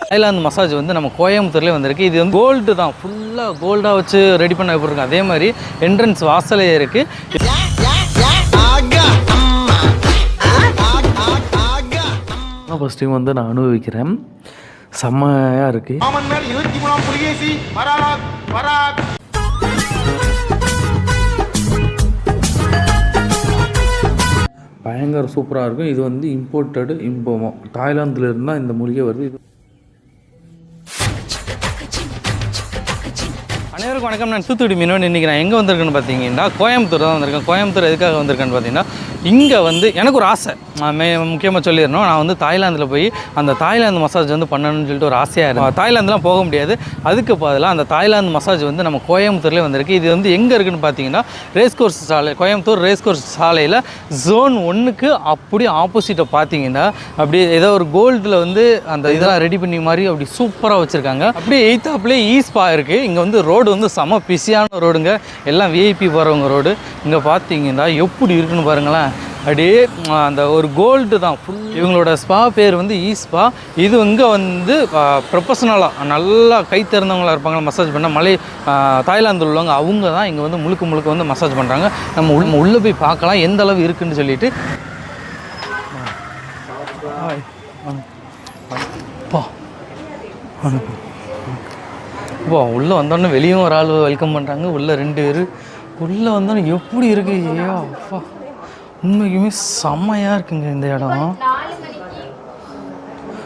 Thailand massage வந்து நம்ம கோயம்புத்தூர்லேயே வந்திருக்கு. இது வந்து கோல்டு தான், ஃபுல்லாக கோல்டாக வச்சு ரெடி பண்ண எப்படி இருக்கும் அதே மாதிரி என்ட்ரன்ஸ் வாசலே இருக்குது. ஃபர்ஸ்ட் டைம் வந்து நான் அனுபவிக்கிறேன், செம்மையாக இருக்குது. பயங்கர சூப்பராக இருக்கும். இது வந்து இம்போர்ட்டடு தாய்லாந்தில் இருந்தால் இந்த மூலிகை வருது. இது அனைவருக்கும் வணக்கம். நான் தூத்துக்குடி மீனவன். இன்றைக்கி நான் எங்கே வந்திருக்கேன்னு பார்த்தீங்கன்னா கோயம்புத்தூர் தான் வந்திருக்கேன். கோயம்புத்தூர் எதுக்காக வந்திருக்கேன்னு பார்த்தீங்கன்னா இங்கே வந்து எனக்கு ஒரு ஆசை, முக்கியமாக சொல்லிடணும். நான் வந்து தாய்லாந்தில் போய் அந்த தாய்லாந்து மசாஜ் வந்து பண்ணணும்னு சொல்லிட்டு ஒரு ஆசையாக இருக்கும். தாய்லாந்துலாம் போக முடியாது, அதுக்கு பதிலாக அந்த தாய்லாந்து மசாஜ் வந்து நம்ம கோயம்புத்தூர்லேயே வந்திருக்கு. இது வந்து எங்கே இருக்குதுன்னு பார்த்தீங்கன்னா ரேஸ்கோர்ஸ் சாலை, கோயம்புத்தூர் ரேஸ்கோர்ஸ் சாலையில் ஜோன் 1க்கு அப்படி ஆப்போசிட்டை பார்த்தீங்கன்னா அப்படியே ஏதோ ஒரு கோல்டில் வந்து அந்த இதெல்லாம் ரெடி பண்ணி மாதிரி அப்படி சூப்பராக வச்சுருக்காங்க. அப்படியே எய்த்தாப்லேயே ஈஸ்பா இருக்குது. இங்கே வந்து ரோடு வந்து செம பிஸியான ரோடுங்க, எல்லாம் விஐபி போகிறவங்க ரோடு. இங்கே பார்த்தீங்கன்னா எப்படி இருக்குன்னு பாருங்களேன், அப்படியே அந்த ஒரு கோல்டு தான் ஃபுல். இவங்களோட ஸ்பா பேர் வந்து ஈஸ்பா. இது இங்கே வந்து ப்ரொஃபஷனலாக நல்லா கை திறந்தவங்களாக இருப்பாங்க மசாஜ் பண்ண தாய்லாந்தில் உள்ளவங்க, அவங்க தான் இங்கே வந்து முழுக்க வந்து மசாஜ் பண்ணுறாங்க. நம்ம உள்ளே போய் பார்க்கலாம் எந்த அளவு இருக்குதுன்னு சொல்லிட்டு. இப்போ உள்ளே வந்தோடனே வெளியும் ஒரு ஆள் வெல்கம் பண்ணுறாங்க. உள்ளே 2 பேர் உள்ளே வந்தோடனே எப்படி இருக்குது, ஐயோ அப்பா உண்மைக்குமே செம்மையாக இருக்குங்க இந்த இடம்.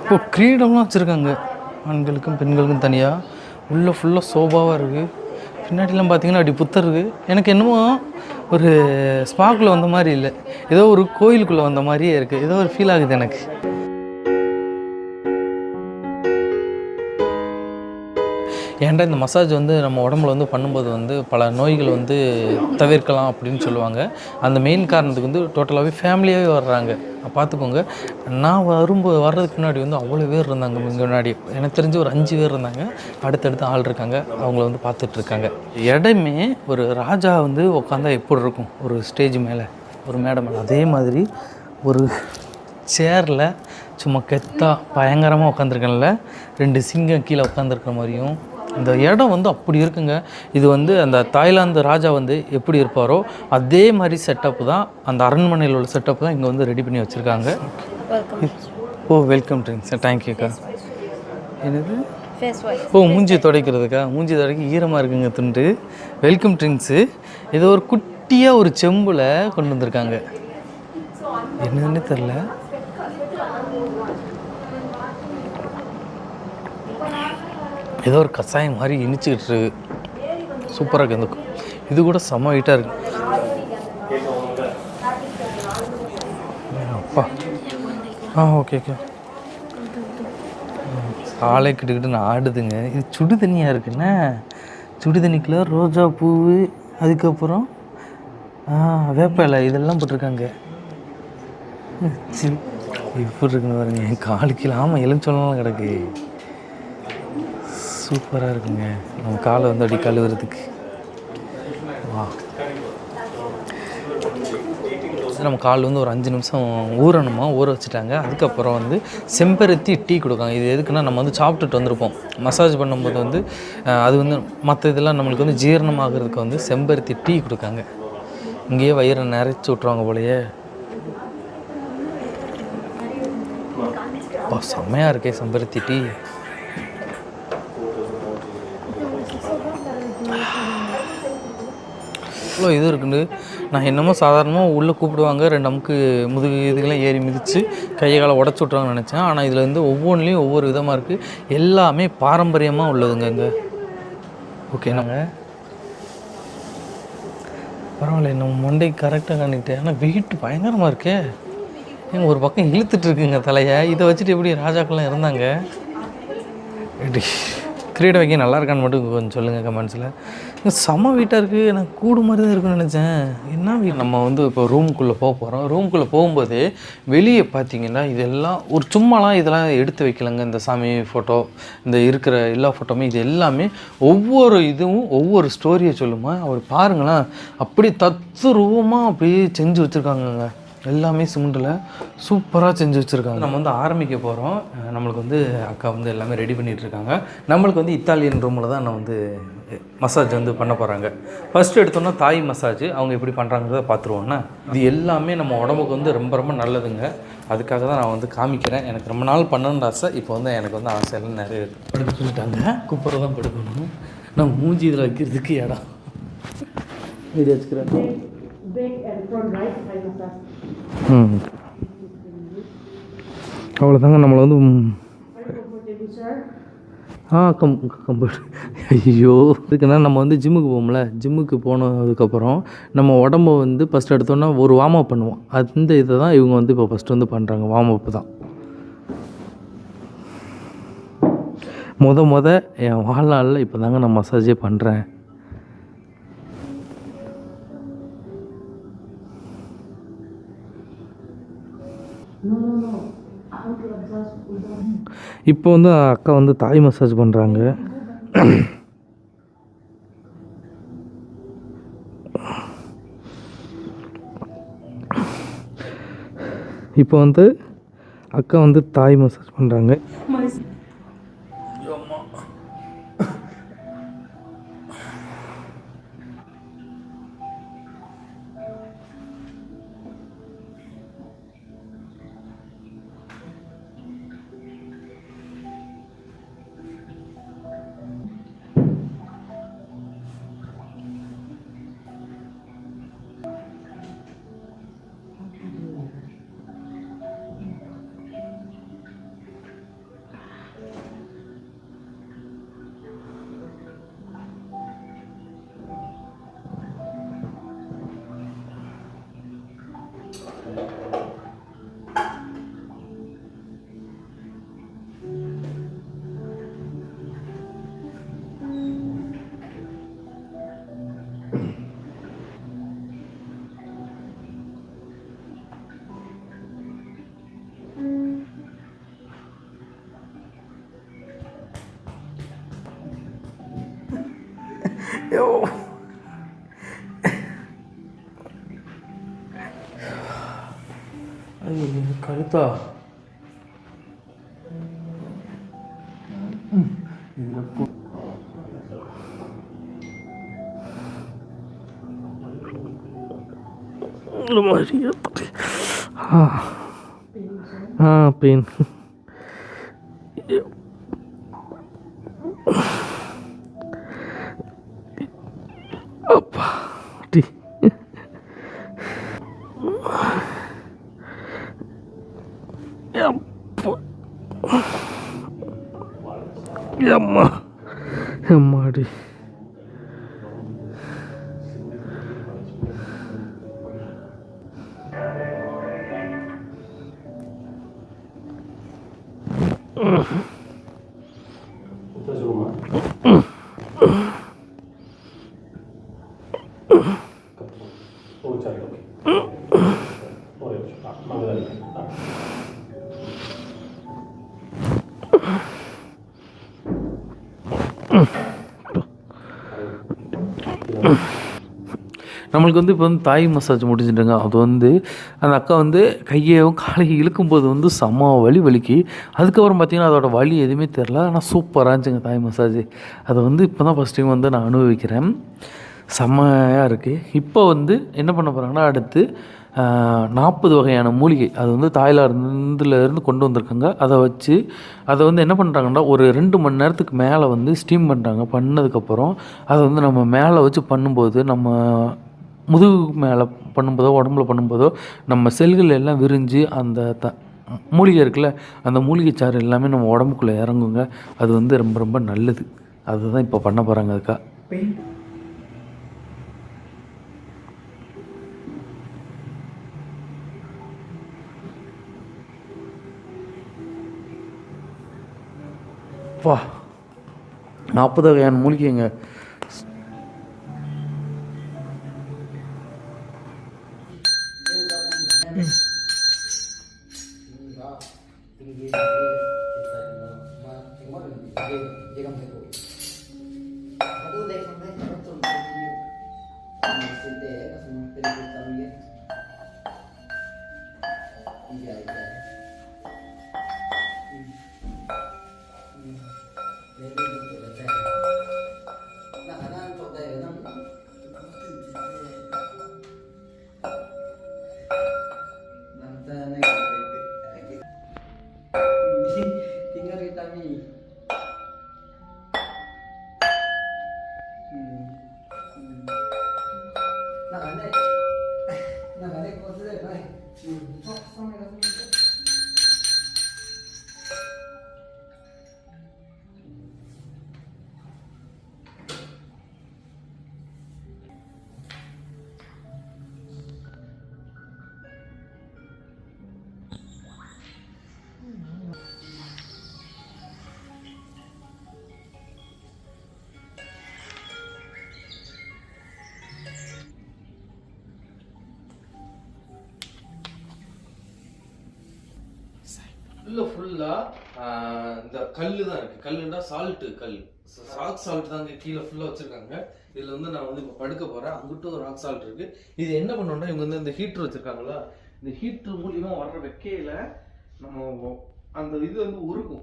இப்போ கிரீடம்லாம் வச்சுருக்காங்க ஆண்களுக்கும் பெண்களுக்கும் தனியாக. உள்ளே ஃபுல்லாக சோபாவாக இருக்குது. பின்னாடிலாம் பார்த்தீங்கன்னா அப்படி புத்தர் இருக்குது. எனக்கு என்னமோ ஒரு ஸ்பாக்குள்ளே வந்த மாதிரி இல்லை, ஏதோ ஒரு கோயிலுக்குள்ளே வந்த மாதிரியே இருக்குது. ஏதோ ஒரு ஃபீல் ஆகுது எனக்கு. ஏன்டா இந்த மசாஜ் வந்து நம்ம உடம்புல வந்து பண்ணும்போது வந்து பல நோய்கள் வந்து தவிர்க்கலாம் அப்படின்னு சொல்லுவாங்க. அந்த மெயின் காரணத்துக்கு வந்து டோட்டலாகவே ஃபேமிலியாகவே வர்றாங்க. பார்த்துக்கோங்க, நான் வர்றதுக்கு முன்னாடி வந்து அவ்வளோ பேர் இருந்தாங்க. முன்னாடி எனக்கு தெரிஞ்சு ஒரு 5 பேர் இருந்தாங்க. அடுத்தடுத்து ஆள் இருக்காங்க, அவங்கள வந்து பார்த்துட்ருக்காங்க. இடமே ஒரு ராஜா வந்து உட்காந்தா எப்படி இருக்கும், ஒரு ஸ்டேஜ் மேலே ஒரு மேடை மேலே, அதே மாதிரி ஒரு சேரில் சும்மா கெத்தா பயங்கரமாக உட்காந்துருக்கேன்ல, 2 சிங்கம் கீழே உட்காந்துருக்கிற மாதிரியும் இந்த இடம் வந்து அப்படி இருக்குங்க. இது வந்து அந்த தாய்லாந்து ராஜா வந்து எப்படி இருப்பாரோ அதே மாதிரி செட்டப்பு தான், அந்த அரண்மனையில் உள்ள செட்டப் தான் இங்கே வந்து ரெடி பண்ணி வச்சுருக்காங்க. ஓ வெல்கம் ட்ரிங்க்ஸ், தேங்க்யூக்கா. என்னது மூஞ்சி துடைக்கிறதுக்கா? மூஞ்சி துடைக்க ஈரமாக இருக்குங்க துண்டு. வெல்கம் ட்ரிங்க்ஸு ஏதோ ஒரு குட்டியாக ஒரு செம்பில் கொண்டு வந்திருக்காங்க, என்னன்னு தெரில. ஏதோ ஒரு கஷாயம் மாதிரி இனிச்சிக்கிட்டு இருக்கு, சூப்பராக இருக்குது. இது கூட செம்ம ஹீட்டாக இருக்குது. அப்பா ஓகே காலை கிட்டுக்கிட்டு ஆடுதுங்க. இது சுடு தண்ணியாக இருக்குண்ணே. சுடு தண்ணிக்குள்ள ரோஜா பூ, அதுக்கப்புறம் வேப்பலை இதெல்லாம் போட்டிருக்காங்க. எப்படி இருக்குன்னு பாருங்க, என் காலுக்கு ஆமாம் எலுமிச்சம்பழம்லாம் கிடக்கு. சூப்பராக இருக்குங்க. நம்ம காலை வந்து அப்படி கழுவுறதுக்கு நம்ம கால் வந்து ஒரு 5 நிமிஷம் ஊறணுமா, ஊற வச்சுட்டாங்க. அதுக்கப்புறம் வந்து செம்பருத்தி டீ கொடுக்காங்க. இது எதுக்குன்னா நம்ம வந்து சாப்பிட்டுட்டு வந்திருப்போம், மசாஜ் பண்ணும்போது வந்து அது வந்து மற்ற இதெல்லாம் நம்மளுக்கு வந்து ஜீரணமாகிறதுக்கு வந்து செம்பருத்தி டீ கொடுக்காங்க. இங்கேயே வயிறை நிறைச்சி விட்ருவாங்க போலையே. செம்மையாக இருக்கே செம்பருத்தி டீ. இவ்வளோ இது இருக்குண்டு. நான் என்னமோ சாதாரணமாக உள்ளே கூப்பிடுவாங்க, 2 அமுக்கு முதுகு இதுக்கெல்லாம் ஏறி மிதித்து கையை காலை உடச்சி விட்றாங்கன்னு நினச்சேன். ஆனால் இதில் வந்து ஒவ்வொன்றுலேயும் ஒவ்வொரு விதமாக இருக்குது, எல்லாமே பாரம்பரியமாக உள்ளதுங்க இங்கே. ஓகே நாங்கள் பரவாயில்ல, நம்ம மண்டை கரெக்டாக காணிக்கிட்டேன். ஆனால் வெயிட் பயங்கரமாக இருக்கே, எங்கள் ஒரு பக்கம் இழுத்துட்டு இருக்குங்க தலையை. இதை வச்சுட்டு எப்படி ராஜாக்கள்லாம் இருந்தாங்க. கிரீடம் வைக்க நல்லா இருக்கான்னு மட்டும் கொஞ்சம் சொல்லுங்கள் கமெண்ட்ஸில். செம வீட்டாக இருக்குது, எனக்கு கூடு மாதிரி தான் இருக்குன்னு நினச்சேன். என்ன வீடு. நம்ம வந்து இப்போ ரூமுக்குள்ளே போக போகிறோம். ரூமுக்குள்ளே போகும்போது வெளியே பார்த்தீங்கன்னா இதெல்லாம் ஒரு சும்மாலாம் இதெல்லாம் எடுத்து வைக்கலங்க. இந்த சாமி ஃபோட்டோ, இந்த இருக்கிற எல்லா ஃபோட்டோவுமே, இது எல்லாமே ஒவ்வொரு இதுவும் ஒவ்வொரு ஸ்டோரியை சொல்லுமா. அவர் பாருங்களேன், அப்படி தத்ரூபமாக அப்படியே செஞ்சு வச்சுருக்காங்கங்க. எல்லாமே சிமெண்டில் சூப்பராக செஞ்சு வச்சுருக்காங்க. நம்ம வந்து ஆரம்பிக்க போகிறோம். நம்மளுக்கு வந்து அக்கா வந்து எல்லாமே ரெடி பண்ணிகிட்ருக்காங்க. நம்மளுக்கு வந்து இத்தாலியன் ரூமில் தான் நான் வந்து மசாஜ் வந்து பண்ண போகிறாங்க. ஃபஸ்ட்டு எடுத்தோன்னா தாய் மசாஜ் அவங்க எப்படி பண்ணுறாங்கிறத பார்த்துருவோன்னா, இது எல்லாமே நம்ம உடம்புக்கு வந்து ரொம்ப ரொம்ப நல்லதுங்க. அதுக்காக தான் நான் வந்து காமிக்கிறேன். எனக்கு ரொம்ப நாள் பண்ணணுன்ற ஆசை. இப்போ வந்து எனக்கு வந்து ஆசையெல்லாம் நிறைய படுக்க சொல்லிட்டாங்க. குப்பரை தான் படுக்கணும். நான் மூஞ்சி இதில் வைக்கிறதுக்கு இடம் வீடியோ வச்சுக்கிறேன். அவ்வளோதாங்க. நம்மளை வந்து ஐயோ இதுக்குன்னா நம்ம வந்து ஜிம்முக்கு போவோம்ல, ஜிம்முக்கு போனதுக்கப்புறம் நம்ம உடம்ப வந்து ஃபஸ்ட் எடுத்தோன்னா ஒரு வார்ம் அப் பண்ணுவோம். அந்த இதை தான் இவங்க வந்து இப்போ ஃபஸ்ட்டு வந்து பண்ணுறாங்க. வார்ம் அப்பு தான் என் வாழ்நாளில் இப்போ தாங்க நான் மசாஜே பண்ணுறேன். இப்போ வந்து அக்கா வந்து தாய் மசாஜ் பண்ணுறாங்க. இப்போ வந்து அக்கா வந்து தாய் மசாஜ் பண்ணுறாங்க. கழுத்தா பெயின் அப்பா டி அம்மா அம்மாடி நம்மளுக்கு வந்து இப்போ வந்து தாய் மசாஜ் முடிஞ்சுட்டுங்க. அது வந்து அந்த அக்கா வந்து கையையும் காலையும் இழுக்கும்போது வந்து செம்ம வலிக்கு. அதுக்கப்புறம் பார்த்திங்கன்னா அதோட வலி எதுவுமே தெரில. ஆனால் சூப்பராக இருந்துச்சுங்க தாய் மசாஜ். அதை வந்து இப்போ தான் ஃபஸ்ட் டைம் வந்து நான் அனுபவிக்கிறேன். செம்மையாக இருக்குது. இப்போ வந்து என்ன பண்ண போகிறாங்கன்னா அடுத்து 40 வகையான மூலிகை அது வந்து தாய்லாந்துலேருந்து கொண்டு வந்திருக்காங்க. அதை வந்து என்ன பண்ணுறாங்கன்னா ஒரு 2 மணி நேரத்துக்கு மேலே வந்து ஸ்டீம் பண்ணுறாங்க. பண்ணதுக்கப்புறம் அதை வந்து நம்ம மேலே வச்சு பண்ணும்போது நம்ம முதுகு மேலே பண்ணும்போதோ உடம்புல பண்ணும்போதோ நம்ம செல்கள் எல்லாம் விரிஞ்சு அந்த மூலிகை இருக்குல்ல அந்த மூலிகை சாறு எல்லாமே நம்ம உடம்புக்குள்ளே இறங்குங்க. அது வந்து ரொம்ப ரொம்ப நல்லது. அதுதான் இப்போ பண்ண போகிறாங்க அதுக்கா. வா 40 வகையான மூலிகைங்க. tinggal kita ni. Nak ada kau tu deh, baik. Sampai kat sini. ஃபுல்லாக இந்த கல் தான் இருக்குது. கல்லுன்னா சால்ட்டு கல், ராக் சால்ட் தான் கீழே ஃபுல்லாக வச்சுருக்காங்க. இதில் வந்து நான் வந்து இப்போ படுக்க போகிறேன். அங்கிட்டும் ஒரு ராக் சால்ட் இருக்குது. இது என்ன பண்ணோம்னா இவங்க வந்து இந்த ஹீட்ரு வச்சுருக்காங்களா, இந்த ஹீட்ரு மூலியமாக வர்ற வெக்கையில் நம்ம அந்த இது வந்து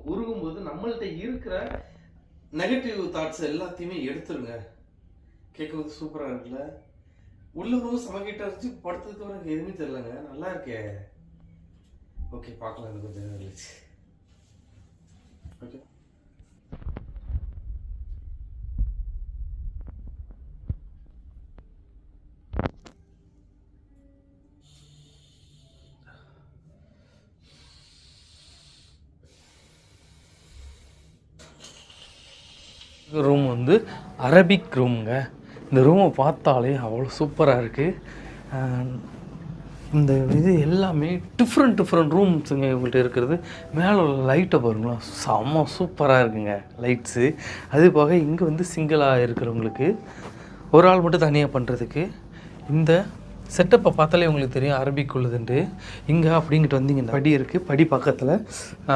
உருகும் போது நம்மள்கிட்ட இருக்கிற நெகட்டிவ் தாட்ஸ் எல்லாத்தையுமே எடுத்துருங்க. கேட்கும்போது சூப்பராக இருக்குல்ல. உள்ள ரொம்ப சமக்கிட்ட வச்சு படுத்ததுக்கு எனக்கு எதுவுமே தெரியலங்க. நல்லா இருக்கே. ஓகே, பார்க்கலாம். எனக்கு கொஞ்சம் இருந்துச்சு. ஓகே, ரூம் வந்து அரபிக் ரூமுங்க. இந்த ரூமை பார்த்தாலே அவ்வளோ சூப்பராக இருக்குது. இந்த இது எல்லாமே டிஃப்ரெண்ட் ரூம்ஸுங்க இவங்கள்ட்ட இருக்கிறது. மேலே உள்ள லைட்டை பாருங்களா, செம்ம சூப்பராக இருக்குங்க லைட்ஸு. அது போக இங்கே வந்து சிங்கிளாக இருக்கிறவங்களுக்கு ஒரு ஆள் மட்டும் தனியாக பண்ணுறதுக்கு இந்த செட்டப்பை பார்த்தாலே உங்களுக்கு தெரியும் அரபிக் உள்ளதுன்ட்டு. இங்கே அப்படிங்கிட்டு வந்து இங்கே படி இருக்குது. படி பக்கத்தில்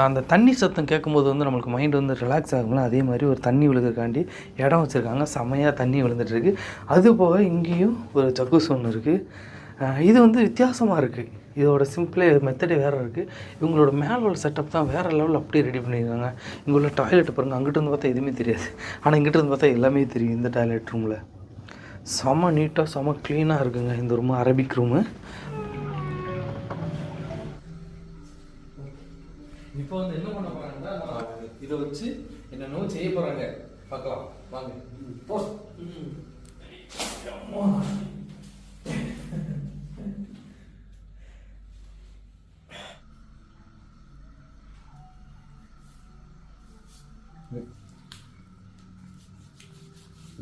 அந்த தண்ணி சத்தம் கேட்கும்போது வந்து நம்மளுக்கு மைண்டு வந்து ரிலாக்ஸ் ஆகுங்களா, அதே மாதிரி ஒரு தண்ணி விழுகிறக்காண்டி இடம் வச்சுருக்காங்க. செம்மையாக தண்ணி விழுந்துட்டுருக்கு. அது போக இங்கேயும் ஒரு ஜக்கூஸ் ஒன்று இருக்குது. இது வந்து வித்தியாசமாக இருக்குது. இதோட சிம்பிளே மெத்தடே வேறு இருக்குது. இவங்களோட மேலே உள்ள செட்டப் தான் வேறு லெவலில் அப்படியே ரெடி பண்ணியிருக்காங்க. இங்கே உள்ள டாய்லெட் பாருங்கள். அங்கிட்ட இருந்து பார்த்தா எதுவுமே தெரியாது, ஆனால் இங்கிட்ட இருந்து பார்த்தா எல்லாமே தெரியும். இந்த டாய்லெட் ரூமில் செம்ம நீட்டாக செம்ம க்ளீனாக இருக்குங்க இந்த ரூமு, அரபிக் ரூமு. இப்போ வந்து என்ன பண்ண போகிறாங்கன்னா, இதை வச்சு என்னென்னவோ செய்ய போகிறாங்க. பார்க்கலாம் வாங்க.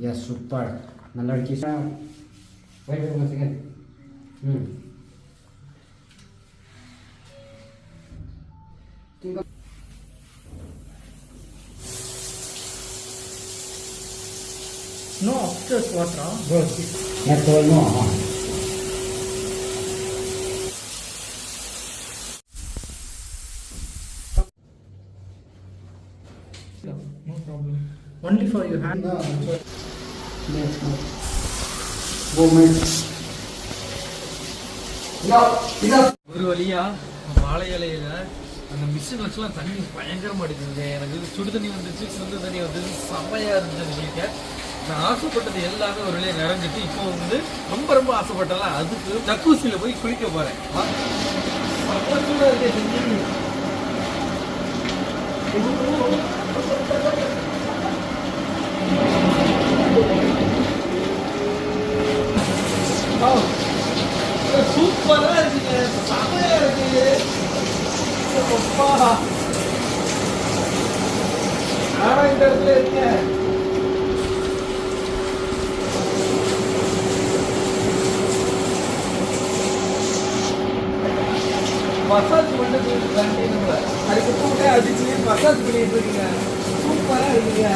Ya super. நல்லா இருக்கீங்க. Wait one second. No, upstairs water. Good. That's all no. No problem. Only for your hand. Yes. Go man. ஒரு வழியா வாழை இலையில அந்த மிஷின் வச்சுலாம் தண்ணி பயங்கரமாக அடிக்குதுங்க. எனக்கு சுடு தண்ணி வந்துச்சு, சுடு தண்ணி வந்துச்சு, செம்மையாக இருந்துச்சு. நீங்கள் நான் ஆசைப்பட்டது எல்லாமே ஒரு வழியாக நிறைஞ்சிட்டு இப்போ வந்து ரொம்ப ஆசைப்பட்டலாம். அதுக்கு ஜக்கூசியில் போய் குளிக்க போகிறேன். சூப்பரா இருக்குங்க, செமையா இருக்குது. நானும் இந்த இடத்துல இருக்கேன். மசாஜ் பண்ணிட்டு அதுக்கு கூட அடிச்சு மசாஜ் பண்ணிட்டு இருக்கீங்க. சூப்பரா இருக்குங்க.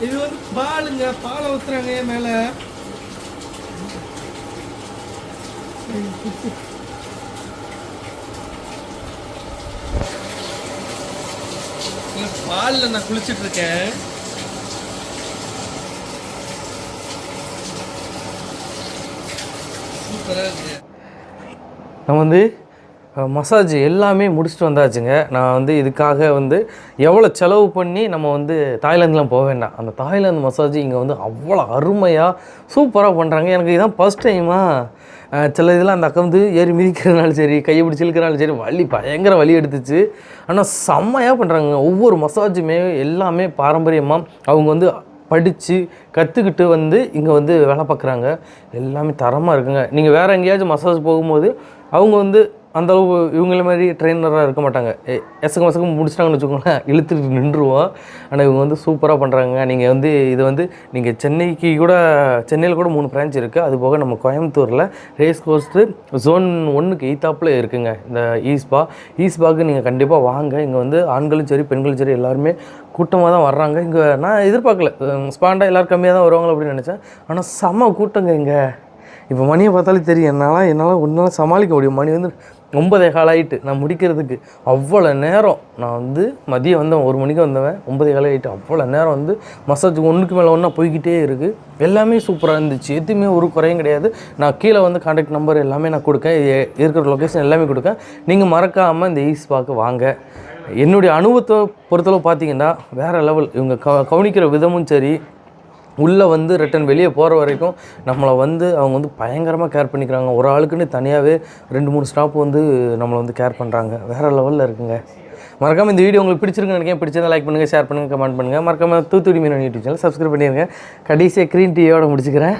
இது குளிக்கிறாங்க மேலே. பாலில் நான் குளிச்சுட்டு இருக்கேன். சூப்பராக இருக்கு. நம்ம வந்து மசாஜ் எல்லாமே முடிச்சுட்டு வந்தாச்சுங்க. நான் வந்து இதுக்காக வந்து எவ்வளோ செலவு பண்ணி நம்ம வந்து தாய்லாந்துலாம் போக வேண்டாம். அந்த தாய்லாந்து மசாஜ் இங்கே வந்து அவ்வளோ அருமையாக சூப்பராக பண்ணுறாங்க. எனக்கு இதுதான் ஃபஸ்ட் டைமாக. சில இதெல்லாம் அந்த அக்கா வந்து ஏறி மிதிக்கிறதுனாலும் சரி, கையை பிடிச்சி இழுக்கிறனாலும் சரி, வலி பயங்கர வலி எடுத்துச்சு. ஆனால் செம்மையாக பண்ணுறாங்க. ஒவ்வொரு மசாஜுமே எல்லாமே பாரம்பரியமாக அவங்க வந்து படித்து கற்றுக்கிட்டு வந்து இங்கே வந்து வேலை பார்க்குறாங்க. எல்லாமே தரமாக இருக்குங்க. நீங்கள் வேறு எங்கேயாச்சும் மசாஜ் போகும்போது அவங்க வந்து அந்தளவு இவங்கள மாதிரி ட்ரெயினராக இருக்க மாட்டாங்க. எசகம் முடிச்சிட்டாங்கன்னு வச்சுக்கோங்களேன், இழுத்துட்டு நின்றுவோம். ஆனால் இவங்க வந்து சூப்பராக பண்ணுறாங்க. நீங்கள் வந்து இது வந்து நீங்கள் சென்னையில் கூட 3 பிரான்ச் இருக்குது. அது போக நம்ம கோயம்புத்தூரில் ரேஸ் கோர்ஸ்ட்டு ஜோன் 1க்கு எய்த்தாப்பில் இருக்குங்க இந்த ஈஸ்பாக்கு நீங்கள் கண்டிப்பாக வாங்க. இங்கே வந்து ஆண்களும் சரி பெண்களும் சரி எல்லாருமே கூட்டமாக தான் வர்றாங்க. இங்கே நான் எதிர்பார்க்கல, ஸ்பாண்டாக எல்லோரும் கம்மியாக தான் வருவாங்களோ அப்படின்னு நினச்சேன். ஆனால் செம்ம கூட்டங்க இங்கே. இப்போ மணியை பார்த்தாலே தெரியும், என்னால் சமாளிக்க முடியும். மணி வந்து 9:15 ஆகிட்டு நான் முடிக்கிறதுக்கு. அவ்வளோ நேரம் நான் வந்து மதியம் வந்தேன், 1 மணிக்கு வந்தவன் 9:15 ஆகிட்டு. அவ்வளோ நேரம் வந்து மசாஜ் ஒன்றுக்கு மேலே ஒன்றா போய்கிட்டே இருக்குது. எல்லாமே சூப்பராக இருந்துச்சு. எதுவுமே ஒரு குறையும் கிடையாது. நான் கீழே வந்து கான்டாக்ட் நம்பர் எல்லாமே நான் கொடுக்கேன், இருக்கிற லொக்கேஷன் எல்லாமே கொடுக்கேன். நீங்கள் மறக்காமல் இந்த ஈஸ்பாக்கு வாங்க. என்னுடைய அனுபவத்தை பொறுத்தளவு பார்த்தீங்கன்னா வேறு லெவல். இவங்க கவனிக்கிற விதமும் சரி, உள்ளே வந்து ரிட்டன் வெளியே போகிற வரைக்கும் நம்மளை வந்து அவங்க வந்து பயங்கரமாக கேர் பண்ணிக்கிறாங்க. ஒரு ஆளுக்குன்னு தனியாகவே 2-3 ஸ்டாப் வந்து நம்மளை வந்து கேர் பண்ணுறாங்க. வேறு லெவலில் இருக்குங்க. மறக்காமல் இந்த வீடியோ உங்களுக்கு பிடிச்சிருக்குன்னு நினைக்கிறேன். பிடிச்சிருந்தா லைக் பண்ணுங்கள், ஷேர் பண்ணுங்கள், கமெண்ட் பண்ணுங்கள். மறக்காமல் தூத்துக்குடி மீனவன் யூடியூப் சேனல் சப்ஸ்கிரைப் பண்ணிடுங்க. கடைசியாக க்ரீன் டீயோட முடிச்சுக்கிறேன்.